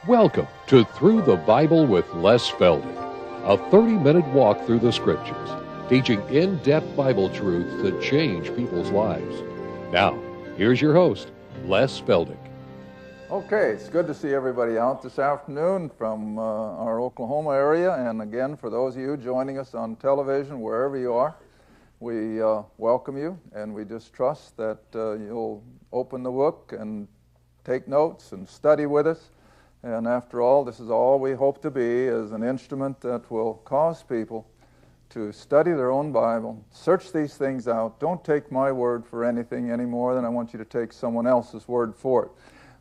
Welcome to Through the Bible with Les Feldick, a 30-minute walk through the Scriptures, teaching in-depth Bible truths that change people's lives. Now, here's your host, Les Feldick. Okay, it's good to see everybody out this afternoon from our Oklahoma area, and again, for those of you joining us on television, wherever you are, we welcome you, and we just trust that you'll open the book and take notes and study with us. And after all, this is all we hope to be, is an instrument that will cause people to study their own Bible, search these things out. Don't take my word for anything any more than I want you to take someone else's word for it.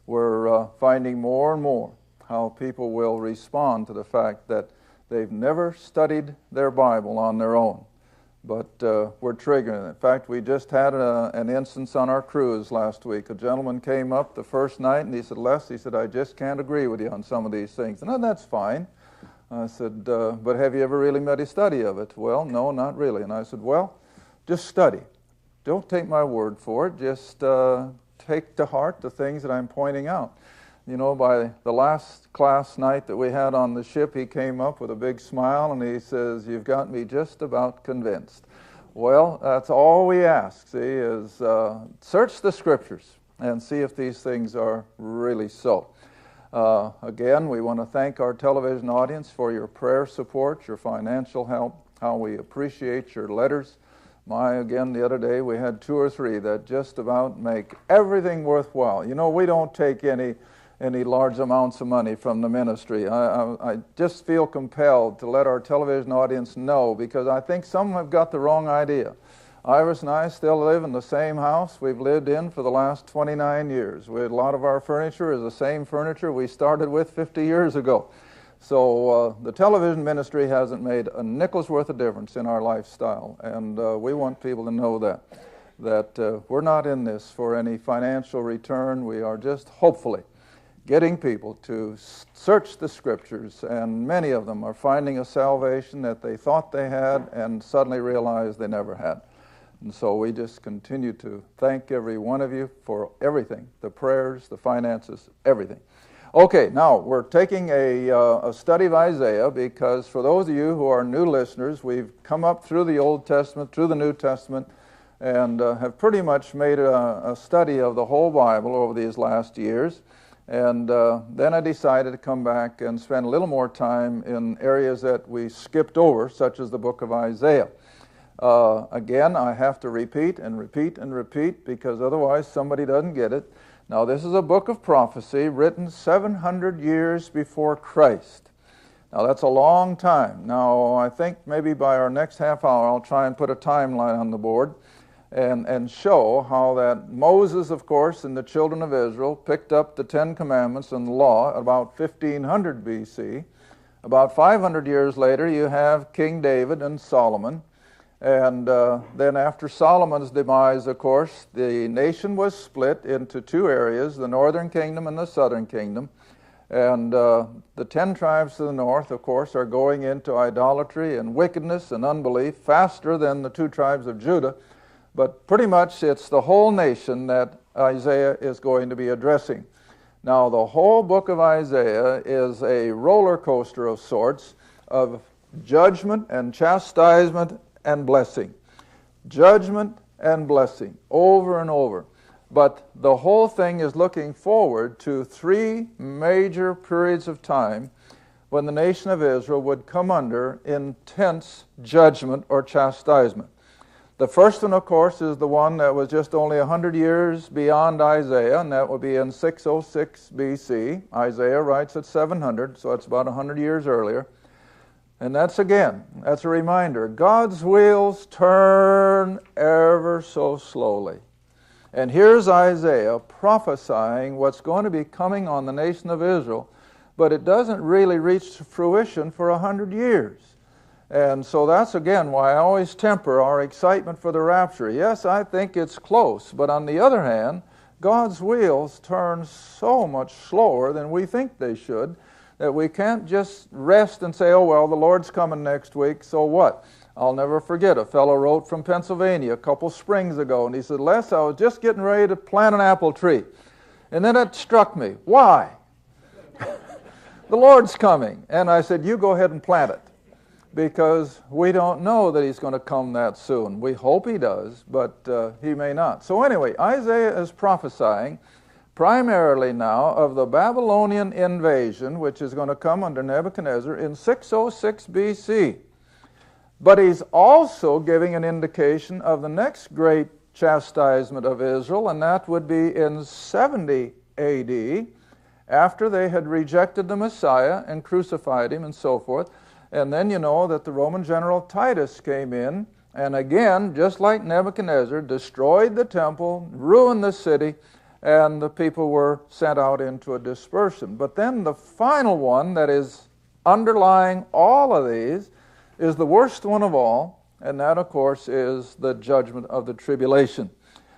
We're finding more and more how people will respond to the fact that they've never studied their Bible on their own, but we're triggering it. In fact, we just had an instance on our cruise last week. A gentleman came up the first night and he said, Les, he said, I just can't agree with you on some of these things. And that's fine. I said, but have you ever really made a study of it? Well, no, not really. And I said, well, just study. Don't take my word for it. Just take to heart the things that I'm pointing out. You know, by the last class night that we had on the ship, he came up with a big smile and he says, you've got me just about convinced. Well, that's all we ask, see, is search the Scriptures and see if these things are really so. Again, we want to thank our television audience for your prayer support, your financial help, how we appreciate your letters. Again, the other day we had 2 or 3 that just about make everything worthwhile. You know, we don't take any large amounts of money from the ministry. I just feel compelled to let our television audience know, because I think some have got the wrong idea. Iris and I still live in the same house we've lived in for the last 29 years. A lot of our furniture is the same furniture we started with 50 years ago. So the television ministry hasn't made a nickel's worth of difference in our lifestyle, and we want people to know that we're not in this for any financial return. We are just hopefully getting people to search the Scriptures, and many of them are finding a salvation that they thought they had and suddenly realized they never had. And so we just continue to thank every one of you for everything, the prayers, the finances, everything. Okay, now we're taking a study of Isaiah, because for those of you who are new listeners, we've come up through the Old Testament, through the New Testament, and have pretty much made a study of the whole Bible over these last years. And then I decided to come back and spend a little more time in areas that we skipped over, such as the book of Isaiah. Again, I have to repeat and repeat and repeat, because otherwise somebody doesn't get it. Now, this is a book of prophecy written 700 years before Christ. Now, that's a long time. Now, I think maybe by our next half hour, I'll try and put a timeline on the board and show how that Moses, of course, and the children of Israel picked up the 10 Commandments and the law at about 1500 B.C. About 500 years later, you have King David and Solomon. And then after Solomon's demise, of course, the nation was split into 2 areas, the northern kingdom and the southern kingdom. And the 10 tribes to the north, of course, are going into idolatry and wickedness and unbelief faster than the 2 tribes of Judah. But pretty much it's the whole nation that Isaiah is going to be addressing. Now, the whole book of Isaiah is a roller coaster of sorts of judgment and chastisement and blessing. Judgment and blessing, over and over. But the whole thing is looking forward to 3 major periods of time when the nation of Israel would come under intense judgment or chastisement. The first one, of course, is the one that was just only 100 years beyond Isaiah, and that would be in 606 B.C. Isaiah writes at 700, so it's about 100 years earlier. And that's a reminder. God's wheels turn ever so slowly. And here's Isaiah prophesying what's going to be coming on the nation of Israel, but it doesn't really reach fruition for 100 years. And so that's, again, why I always temper our excitement for the rapture. Yes, I think it's close, but on the other hand, God's wheels turn so much slower than we think they should, that we can't just rest and say, oh, well, the Lord's coming next week, so what? I'll never forget, a fellow wrote from Pennsylvania a couple springs ago, and he said, Les, I was just getting ready to plant an apple tree. And then it struck me, why? the Lord's coming. And I said, you go ahead and plant it, because we don't know that he's going to come that soon. We hope he does, but he may not. So anyway, Isaiah is prophesying primarily now of the Babylonian invasion, which is going to come under Nebuchadnezzar in 606 BC. But he's also giving an indication of the next great chastisement of Israel, and that would be in 70 AD, after they had rejected the Messiah and crucified him and so forth. And then you know that the Roman general Titus came in, and again, just like Nebuchadnezzar, destroyed the temple, ruined the city, and the people were sent out into a dispersion. But then the final one that is underlying all of these is the worst one of all, and that, of course, is the judgment of the tribulation.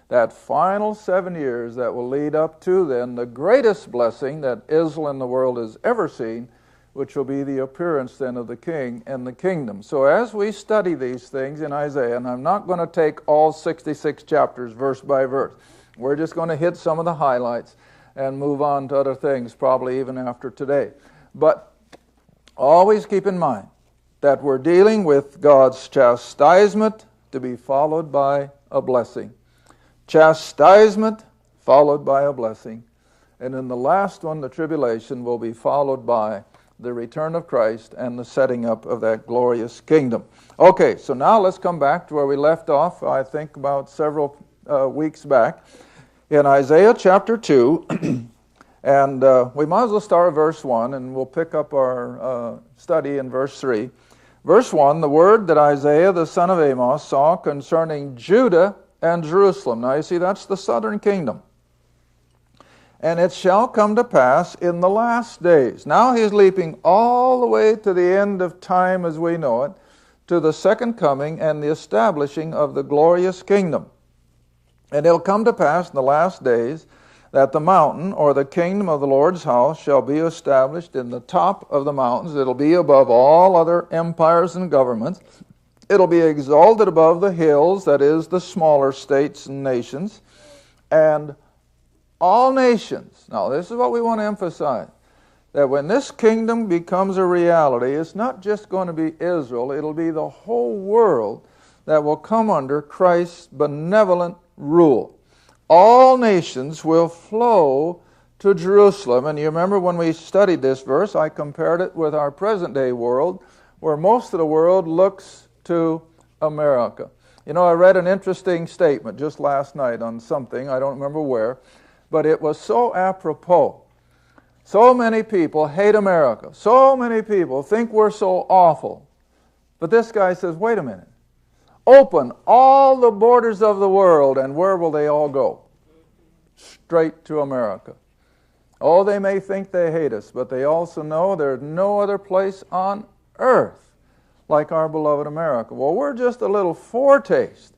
That final 7 years that will lead up to then the greatest blessing that Israel and the world has ever seen, which will be the appearance then of the King and the kingdom. So as we study these things in Isaiah, and I'm not going to take all 66 chapters verse by verse, we're just going to hit some of the highlights and move on to other things, probably even after today. But always keep in mind that we're dealing with God's chastisement to be followed by a blessing. Chastisement followed by a blessing. And in the last one, the tribulation, will be followed by the return of Christ and the setting up of that glorious kingdom. Okay, so now let's come back to where we left off, I think about several weeks back, in Isaiah chapter 2. And we might as well start at verse 1, and we'll pick up our study in verse 3. Verse 1, the word that Isaiah the son of Amos saw concerning Judah and Jerusalem. Now you see, that's the southern kingdom. And it shall come to pass in the last days. Now he's leaping all the way to the end of time as we know it, to the second coming and the establishing of the glorious kingdom. And it'll come to pass in the last days that the mountain, or the kingdom of the Lord's house, shall be established in the top of the mountains. It'll be above all other empires and governments. It'll be exalted above the hills, that is, the smaller states and nations. And all nations, now this is what we want to emphasize, that when this kingdom becomes a reality, it's not just going to be Israel, it'll be the whole world that will come under Christ's benevolent rule. All nations will flow to Jerusalem. And you remember when we studied this verse, I compared it with our present day world, where most of the world looks to America. You know, I read an interesting statement just last night on something, I don't remember where, but it was so apropos. So many people hate America. So many people think we're so awful. But this guy says, wait a minute. Open all the borders of the world, and where will they all go? Straight to America. Oh, they may think they hate us, but they also know there's no other place on earth like our beloved America. Well, we're just a little foretaste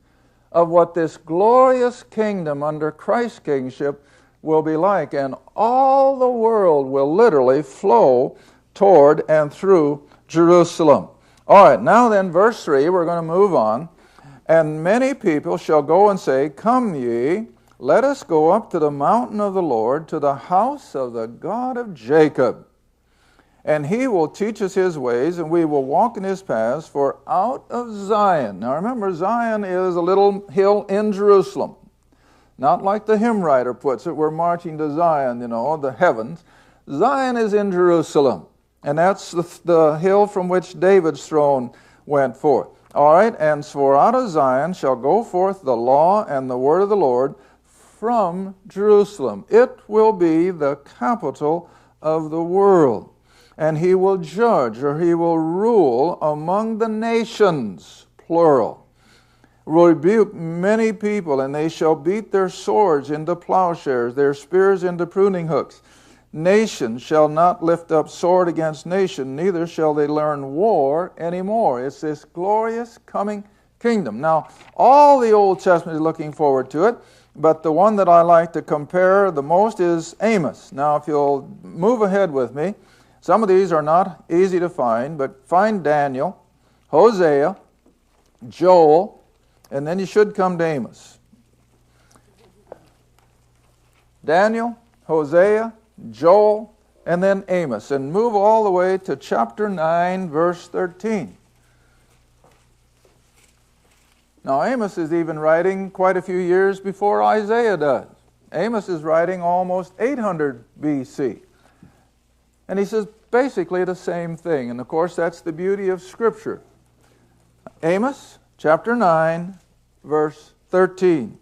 of what this glorious kingdom under Christ's kingship will be like, and all the world will literally flow toward and through Jerusalem. All right, now then, verse 3, we're going to move on. And many people shall go and say, come ye, let us go up to the mountain of the Lord, to the house of the God of Jacob. And he will teach us his ways, and we will walk in his paths, for out of Zion. Now remember, Zion is a little hill in Jerusalem. Not like the hymn writer puts it, we're marching to Zion, you know, the heavens. Zion is in Jerusalem, and that's the hill from which David's throne went forth. All right, and for out of Zion shall go forth the law and the word of the Lord from Jerusalem. It will be the capital of the world. And he will judge, or he will rule among the nations, plural. Rebuke many people, and they shall beat their swords into plowshares, their spears into pruning hooks. Nation shall not lift up sword against nation, neither shall they learn war anymore. It's this glorious coming kingdom. Now, all the Old Testament is looking forward to it, but the one that I like to compare the most is Amos. Now, if you'll move ahead with me, some of these are not easy to find, but find Daniel, Hosea, Joel, and then you should come to Amos. Daniel, Hosea, Joel, and then Amos, and move all the way to chapter 9, verse 13. Now, Amos is even writing quite a few years before Isaiah does. Amos is writing almost 800 BC. And he says basically the same thing. And of course, that's the beauty of Scripture. Amos, chapter 9, verse 13.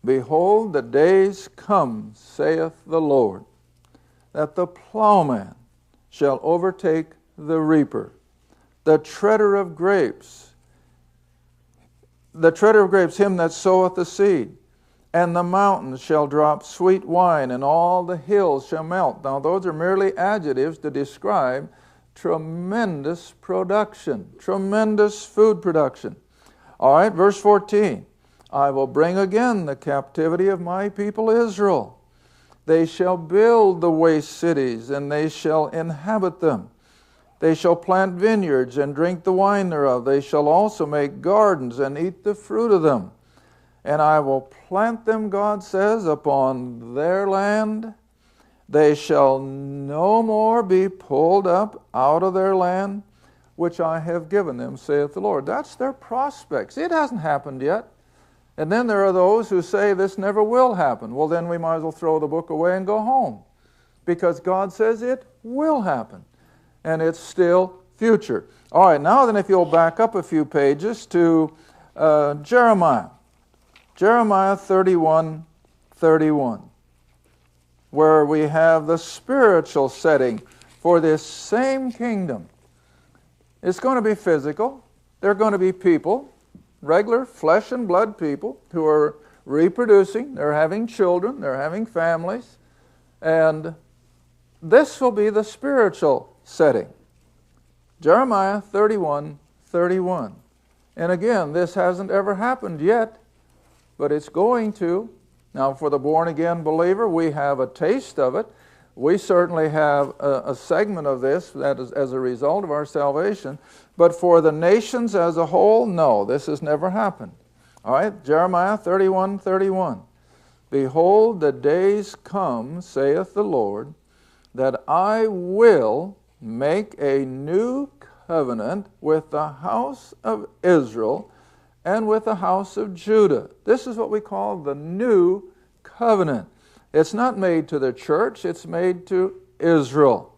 Behold, the days come, saith the Lord, that the plowman shall overtake the reaper, the treader of grapes, him that soweth the seed. And the mountains shall drop sweet wine, and all the hills shall melt. Now, those are merely adjectives to describe tremendous production, tremendous food production. All right, verse 14. I will bring again the captivity of my people Israel. They shall build the waste cities, and they shall inhabit them. They shall plant vineyards and drink the wine thereof. They shall also make gardens and eat the fruit of them. And I will plant them, God says, upon their land. They shall no more be pulled up out of their land, which I have given them, saith the Lord. That's their prospects. It hasn't happened yet. And then there are those who say this never will happen. Well, then we might as well throw the book away and go home, because God says it will happen, and it's still future. All right, now then if you'll back up a few pages to Jeremiah 31:31, where we have the spiritual setting for this same kingdom. It's going to be physical. They're going to be people, regular flesh and blood people who are reproducing. They're having children. They're having families. And this will be the spiritual setting. Jeremiah 31:31. And again, this hasn't ever happened yet, but it's going to. Now, for the born-again believer, we have a taste of it. We certainly have a segment of this that is as a result of our salvation. But for the nations as a whole, no, this has never happened. All right, Jeremiah 31:31. Behold, the days come, saith the Lord, that I will make a new covenant with the house of Israel and with the house of Judah. This is what we call the new covenant. It's not made to the church, it's made to Israel.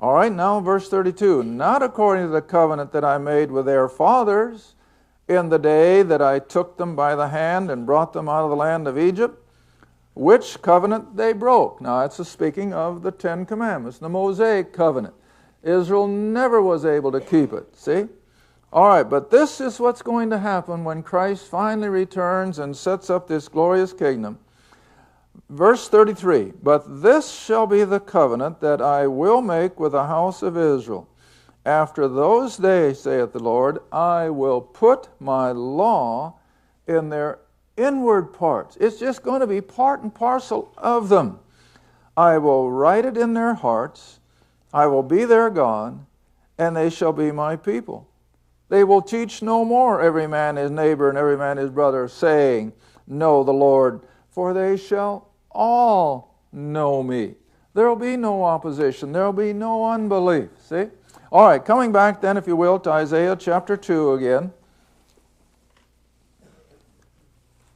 All right, now verse 32. Not according to the covenant that I made with their fathers in the day that I took them by the hand and brought them out of the land of Egypt, which covenant they broke. Now it's speaking of the Ten Commandments, the Mosaic covenant. Israel never was able to keep it, see? All right, but this is what's going to happen when Christ finally returns and sets up this glorious kingdom. Verse 33, but this shall be the covenant that I will make with the house of Israel. After those days, saith the Lord, I will put my law in their inward parts. It's just going to be part and parcel of them. I will write it in their hearts. I will be their God, and they shall be my people. They will teach no more every man his neighbor and every man his brother, saying, know the Lord, for they shall all know me. There will be no opposition. There will be no unbelief. See? All right, coming back then, if you will, to Isaiah chapter 2 again.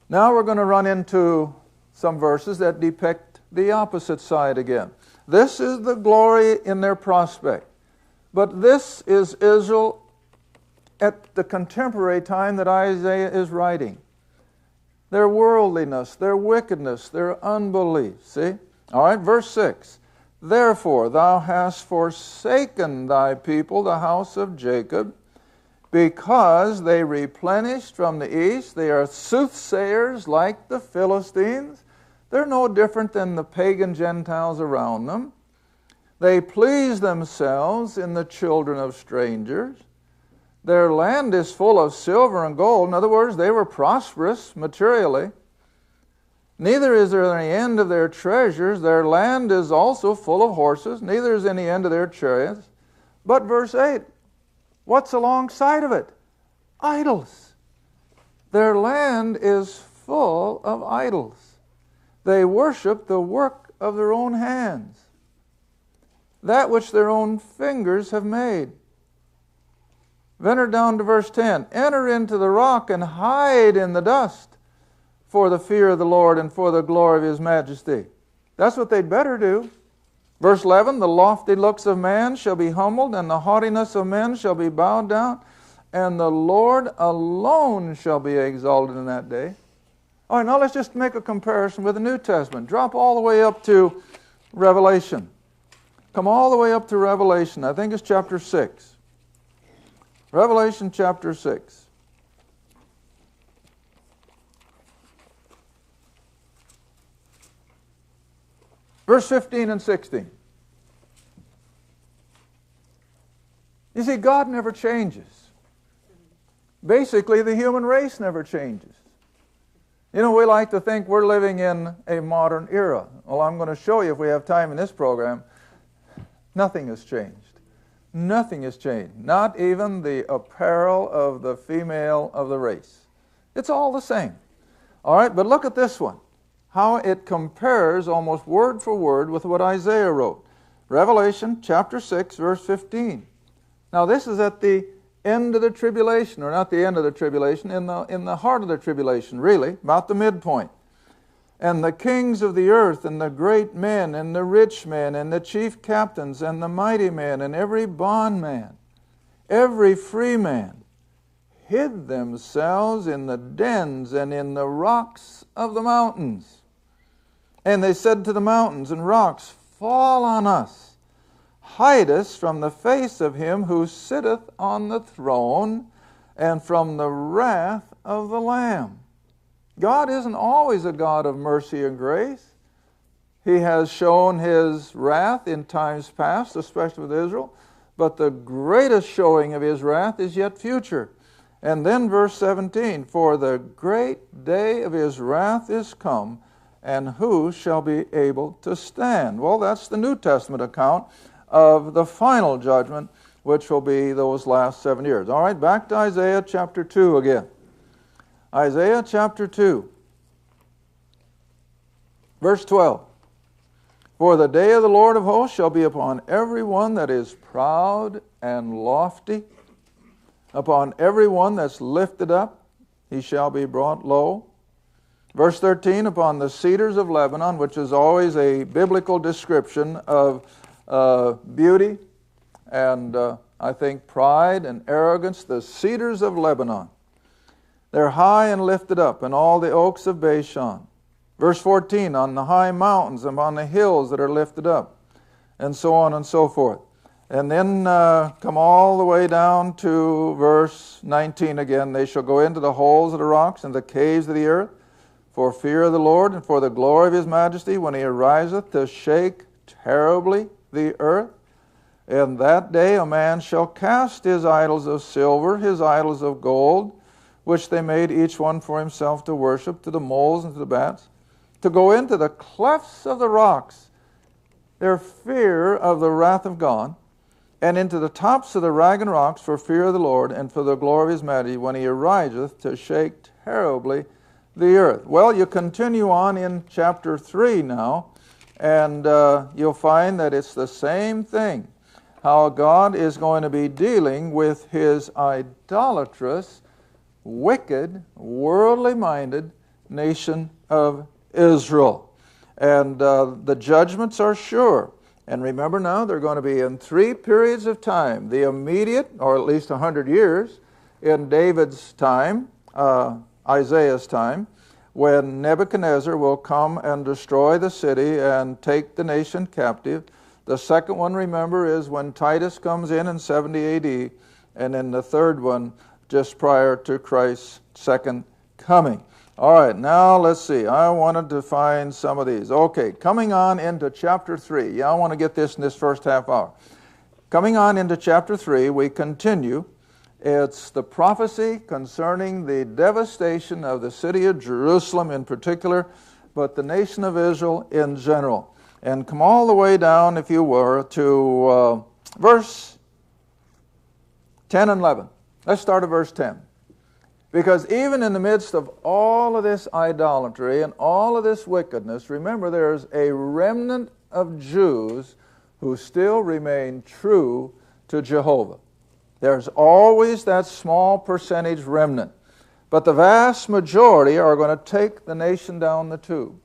Now we're going to run into some verses that depict the opposite side again. This is the glory in their prospect. But this is Israel at the contemporary time that Isaiah is writing. Their worldliness, their wickedness, their unbelief. See? All right, verse 6. Therefore thou hast forsaken thy people, the house of Jacob, because they replenished from the east. They are soothsayers like the Philistines. They're no different than the pagan Gentiles around them. They please themselves in the children of strangers. Their land is full of silver and gold. In other words, they were prosperous materially. Neither is there any end of their treasures. Their land is also full of horses. Neither is any end of their chariots. But verse 8, what's alongside of it? Idols. Their land is full of idols. They worship the work of their own hands. that which their own fingers have made. Enter down to verse 10. Enter into the rock and hide in the dust for the fear of the Lord and for the glory of His majesty. That's what they'd better do. Verse 11, the lofty looks of man shall be humbled, and the haughtiness of men shall be bowed down, and the Lord alone shall be exalted in that day. All right, now let's just make a comparison with the New Testament. Drop all the way up to Revelation. Come all the way up to Revelation. I think it's chapter 6. Revelation chapter 6. Verse 15 and 16. You see, God never changes. Basically, the human race never changes. You know, we like to think we're living in a modern era. Well, I'm going to show you, if we have time in this program, nothing has changed. Nothing has changed. Not even the apparel of the female of the race. It's all the same. All right, but look at this one. How it compares almost word for word with what Isaiah wrote. Revelation chapter 6, verse 15. Now this is at the end of the tribulation, or not the end of the tribulation, in the heart of the tribulation, really, about the midpoint. And the kings of the earth, and the great men, and the rich men, and the chief captains, and the mighty men, and every bondman, every free man, hid themselves in the dens and in the rocks of the mountains. And they said to the mountains and rocks, fall on us, hide us from the face of Him who sitteth on the throne, and from the wrath of the Lamb. God isn't always a God of mercy and grace. He has shown His wrath in times past, especially with Israel, but the greatest showing of His wrath is yet future. And then verse 17, for the great day of His wrath is come, and who shall be able to stand? Well, that's the New Testament account of the final judgment, which will be those last 7 years. All right, back to Isaiah chapter 2 again. Isaiah chapter 2, verse 12. For the day of the Lord of hosts shall be upon every one that is proud and lofty, upon every one that's lifted up, he shall be brought low. Verse 13, upon the cedars of Lebanon, which is always a biblical description of beauty and I think pride and arrogance, the cedars of Lebanon. They're high and lifted up, and all the oaks of Bashan. Verse 14, on the high mountains and on the hills that are lifted up, and so on and so forth. And then come all the way down to verse 19 again. They shall go into the holes of the rocks and the caves of the earth, for fear of the Lord and for the glory of His majesty, when He ariseth to shake terribly the earth. In that day a man shall cast his idols of silver, his idols of gold, which they made each one for himself to worship, to the moles and to the bats, to go into the clefts of the rocks, their fear of the wrath of God, and into the tops of the ragged rocks for fear of the Lord and for the glory of His majesty, when He ariseth to shake terribly the earth. Well, you continue on in chapter 3 now, and you'll find that it's the same thing, how God is going to be dealing with His idolatrous, wicked, worldly-minded nation of Israel. And the judgments are sure. And remember now, they're going to be in 3 periods of time. The immediate, or at least 100 years, in David's time, Isaiah's time, when Nebuchadnezzar will come and destroy the city and take the nation captive. The second one, remember, is when Titus comes in 70 AD, and then the third one just prior to Christ's second coming. All right, now let's see. I wanted to find some of these. Okay, coming on into chapter 3. Yeah, I want to get this in this first half hour. Coming on into chapter 3, we continue. It's the prophecy concerning the devastation of the city of Jerusalem in particular, but the nation of Israel in general. And come all the way down, if you were, to verse 10 and 11. Let's start at verse 10. Because even in the midst of all of this idolatry and all of this wickedness, remember there's a remnant of Jews who still remain true to Jehovah. There's always that small percentage remnant. But the vast majority are going to take the nation down the tube.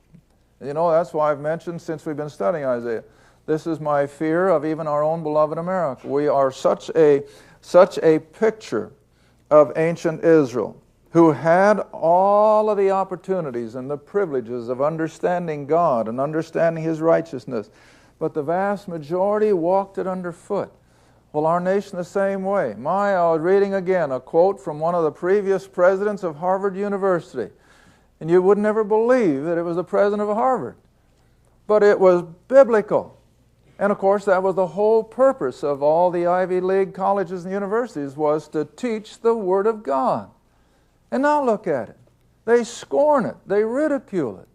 You know, that's why I've mentioned since we've been studying Isaiah, this is my fear of even our own beloved America. We are such a picture of ancient Israel, who had all of the opportunities and the privileges of understanding God and understanding His righteousness, but the vast majority walked it underfoot. Well, our nation the same way. I was reading again a quote from one of the previous presidents of Harvard University, and you would never believe that it was the president of Harvard, but it was biblical. And of course, that was the whole purpose of all the Ivy League colleges and universities, was to teach the Word of God. And now look at it. They scorn it. They ridicule it.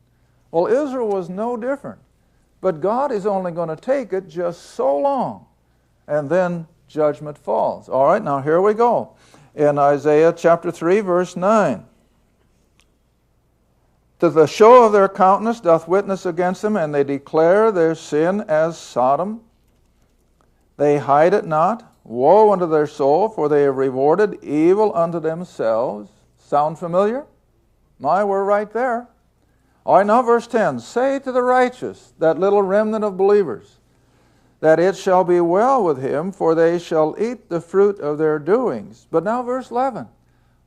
Well, Israel was no different. But God is only going to take it just so long, and then judgment falls. All right, now here we go. In Isaiah chapter 3, verse 9. To the show of their countenance doth witness against them, and they declare their sin as Sodom. They hide it not. Woe unto their soul, for they have rewarded evil unto themselves. Sound familiar? We're right there. All right, now verse 10. Say to the righteous, that little remnant of believers, that it shall be well with him, for they shall eat the fruit of their doings. But now verse 11.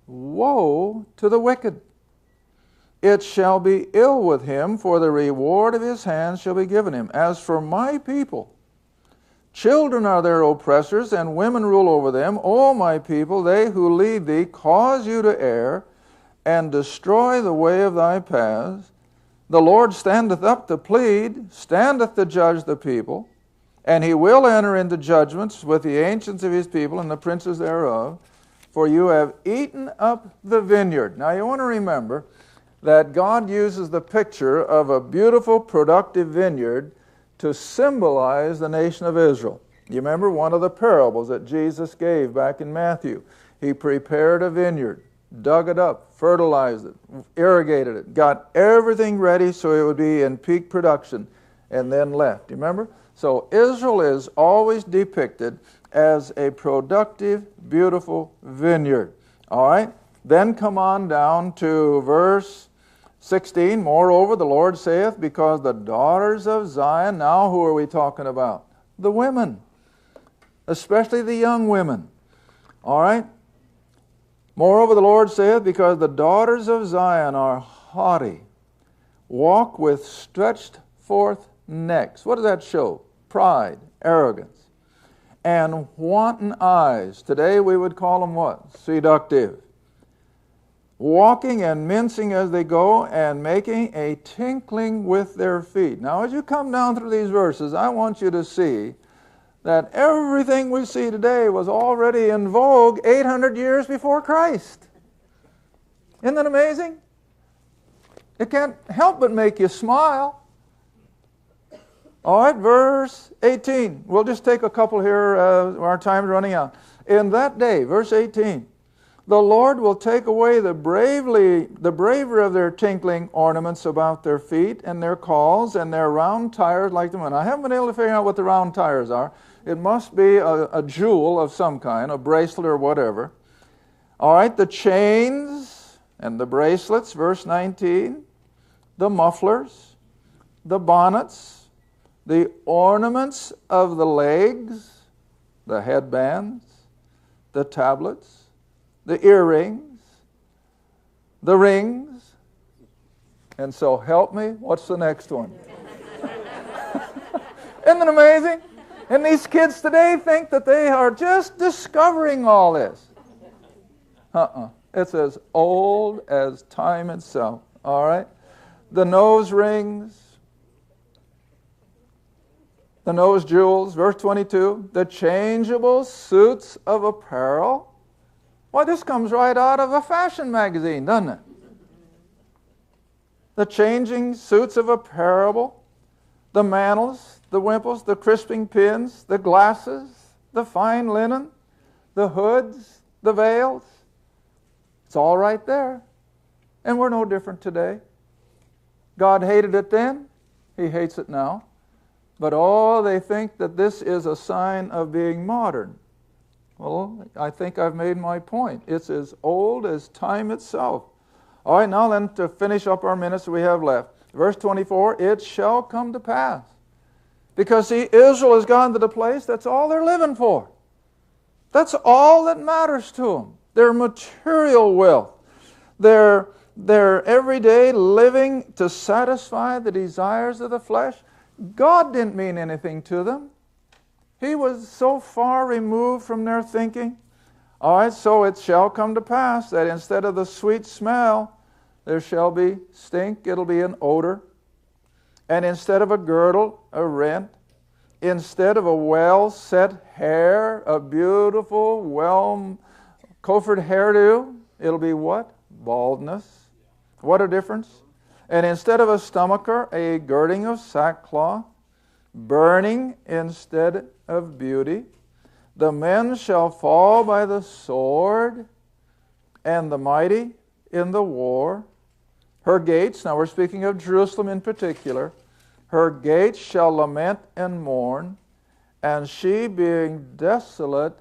Woe to the wicked. It shall be ill with him, for the reward of his hands shall be given him. As for my people, children are their oppressors, and women rule over them. O my people, they who lead thee cause you to err, and destroy the way of thy paths. The Lord standeth up to plead, standeth to judge the people, and He will enter into judgments with the ancients of His people and the princes thereof. For you have eaten up the vineyard. Now you want to remember that God uses the picture of a beautiful, productive vineyard to symbolize the nation of Israel. You remember one of the parables that Jesus gave back in Matthew. He prepared a vineyard, dug it up, fertilized it, irrigated it, got everything ready so it would be in peak production, and then left. You remember? So Israel is always depicted as a productive, beautiful vineyard. All right? Then come on down to verse 16. Moreover, the Lord saith, because the daughters of Zion, now who are we talking about? The women, especially the young women. All right? Moreover, the Lord saith, because the daughters of Zion are haughty, walk with stretched forth necks. What does that show? Pride, arrogance, and wanton eyes. Today we would call them what? Seductive. Walking and mincing as they go, and making a tinkling with their feet. Now, as you come down through these verses, I want you to see that everything we see today was already in vogue 800 years before Christ. Isn't that amazing? It can't help but make you smile. All right, verse 18. We'll just take a couple here. Our time's running out. In that day, verse 18. The Lord will take away the braver of their tinkling ornaments about their feet, and their calls, and their round tires like the men. I haven't been able to figure out what the round tires are. It must be a jewel of some kind, a bracelet or whatever. All right, the chains and the bracelets, verse 19, the mufflers, the bonnets, the ornaments of the legs, the headbands, the tablets, the earrings, the rings, and so help me, what's the next one? Isn't it amazing? And these kids today think that they are just discovering all this. It's as old as time itself, all right? The nose rings, the nose jewels, verse 22, the changeable suits of apparel. Well, this comes right out of a fashion magazine, doesn't it? The changing suits of apparel, the mantles, the wimples, the crisping pins, the glasses, the fine linen, the hoods, the veils. It's all right there. And we're no different today. God hated it then. He hates it now. But oh, they think that this is a sign of being modern. Well, I think I've made my point. It's as old as time itself. All right, now then, to finish up our minutes we have left. Verse 24, it shall come to pass. Because, see, Israel has gotten to the place, that's all they're living for. That's all that matters to them. Their material wealth. Their everyday living to satisfy the desires of the flesh. God didn't mean anything to them. He was so far removed from their thinking. All right, so it shall come to pass that instead of the sweet smell, there shall be stink, it'll be an odor. And instead of a girdle, a rent. Instead of a well-set hair, a beautiful, well-coiffured hairdo, it'll be what? Baldness. What a difference. And instead of a stomacher, a girding of sackcloth. Burning instead of beauty. The men shall fall by the sword, and the mighty in the war. Her gates, now we're speaking of Jerusalem in particular, her gates shall lament and mourn, and she, being desolate,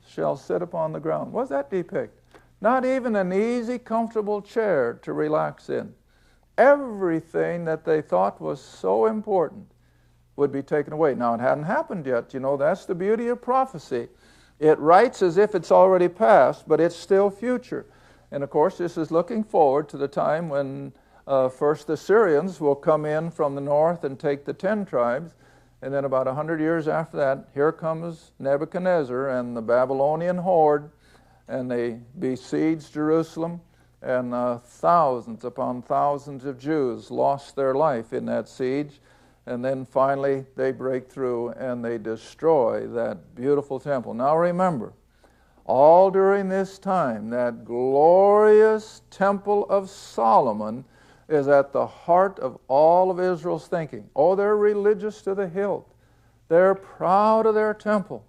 shall sit upon the ground. What does that depict? Not even an easy, comfortable chair to relax in. Everything that they thought was so important would be taken away. Now, it hadn't happened yet. You know, that's the beauty of prophecy. It writes as if it's already past, but it's still future. And, of course, this is looking forward to the time when first the Syrians will come in from the north and take the 10 tribes. And then about 100 years after that, here comes Nebuchadnezzar and the Babylonian horde, and they besiege Jerusalem. And thousands upon thousands of Jews lost their life in that siege. And then finally they break through and they destroy that beautiful temple. Now remember, all during this time, that glorious temple of Solomon is at the heart of all of Israel's thinking. Oh, they're religious to the hilt. They're proud of their temple.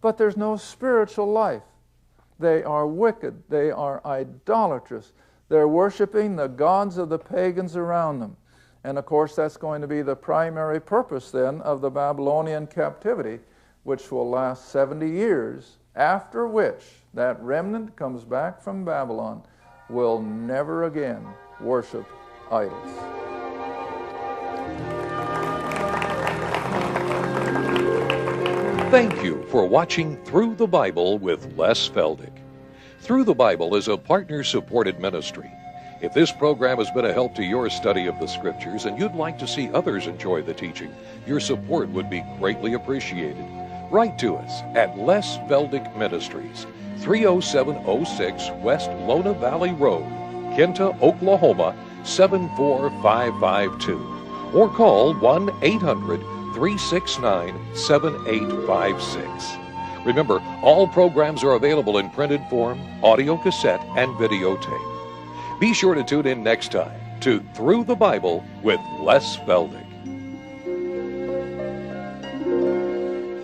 But there's no spiritual life. They are wicked. They are idolatrous. They're worshiping the gods of the pagans around them. And of course, that's going to be the primary purpose then of the Babylonian captivity, which will last 70 years, after which that remnant comes back from Babylon, will never again worship idols. Thank you for watching Through the Bible with Les Feldick. Through the Bible is a partner-supported ministry. If this program has been a help to your study of the Scriptures and you'd like to see others enjoy the teaching, your support would be greatly appreciated. Write to us at Les Feldick Ministries, 30706 West Lona Valley Road, Kinta, Oklahoma, 74552. Or call 1-800-369-7856. Remember, all programs are available in printed form, audio cassette, and videotape. Be sure to tune in next time to Through the Bible with Les Feldick.